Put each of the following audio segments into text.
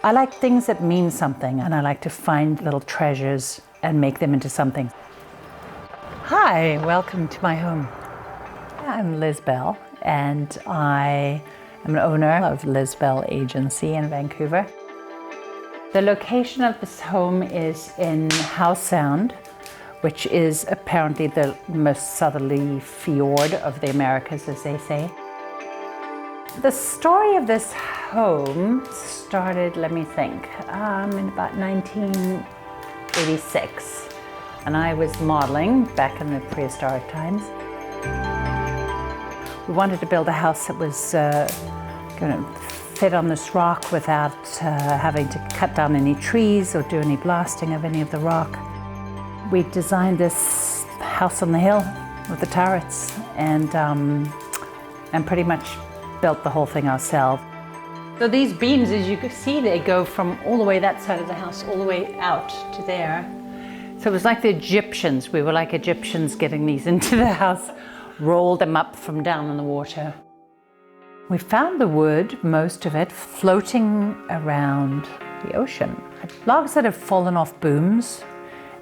I like things that mean something, and I like to find little treasures and make them into something. Hi, welcome to my home. I'm Liz Bell, and I am an owner of Liz Bell Agency in Vancouver. The location of this home is in Howe Sound, which is apparently the most southerly fjord of the Americas, as they say. The story of this home started, let me think, in about 1986. And I was modeling back in the prehistoric times. We wanted to build a house that was going to fit on this rock without having to cut down any trees or do any blasting of any of the rock. We designed this house on the hill with the turrets and pretty much built the whole thing ourselves. So these beams, as you can see, they go from all the way that side of the house all the way out to there. So it was like the Egyptians. We were like Egyptians getting these into the house, rolled them up from down in the water. We found the wood, most of it, floating around the ocean. Logs that have fallen off booms,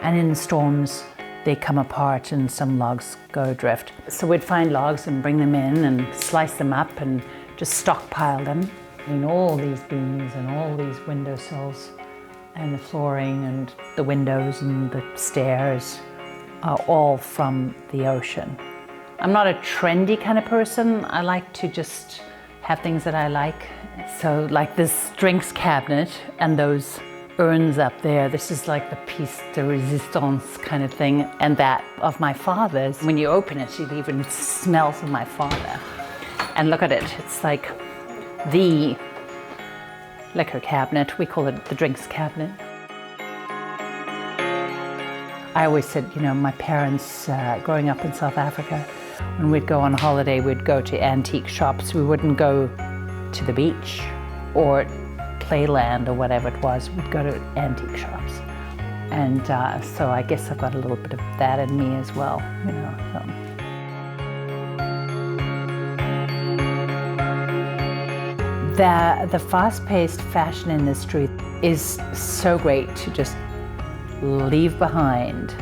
and in storms they come apart and some logs go adrift. So we'd find logs and bring them in and slice them up and just stockpile them. And all these beams and all these windowsills and the flooring and the windows and the stairs are all from the ocean. I'm not a trendy kind of person. I like to just have things that I like. So like this drinks cabinet and those urns up there, this is like the piece de resistance kind of thing, and that of my father's. When you open it, it even smells of my father. And look at it, it's like the liquor cabinet. We call it the drinks cabinet. I always said, you know, my parents, growing up in South Africa, when we'd go on holiday, we'd go to antique shops. We wouldn't go to the beach or Playland or whatever it was. We'd go to antique shops. And so I guess I've got a little bit of that in me as well, you know. So. The fast-paced fashion industry is so great to just leave behind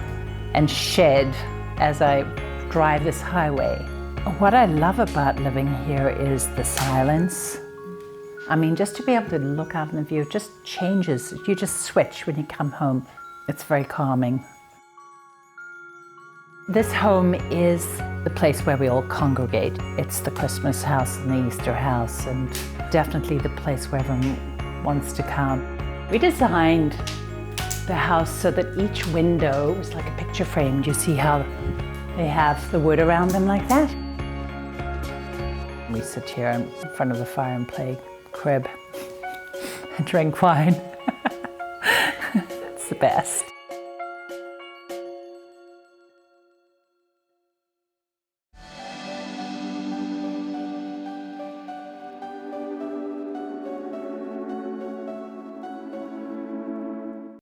and shed as I drive this highway. What I love about living here is the silence. I mean, just to be able to look out in the view, it just changes. You just switch when you come home. It's very calming. This home is the place where we all congregate. It's the Christmas house and the Easter house, and definitely the place where everyone wants to come. We designed the house so that each window was like a picture frame. Do you see how they have the wood around them like that? We sit here in front of the fire and play crib and drink wine. It's the best.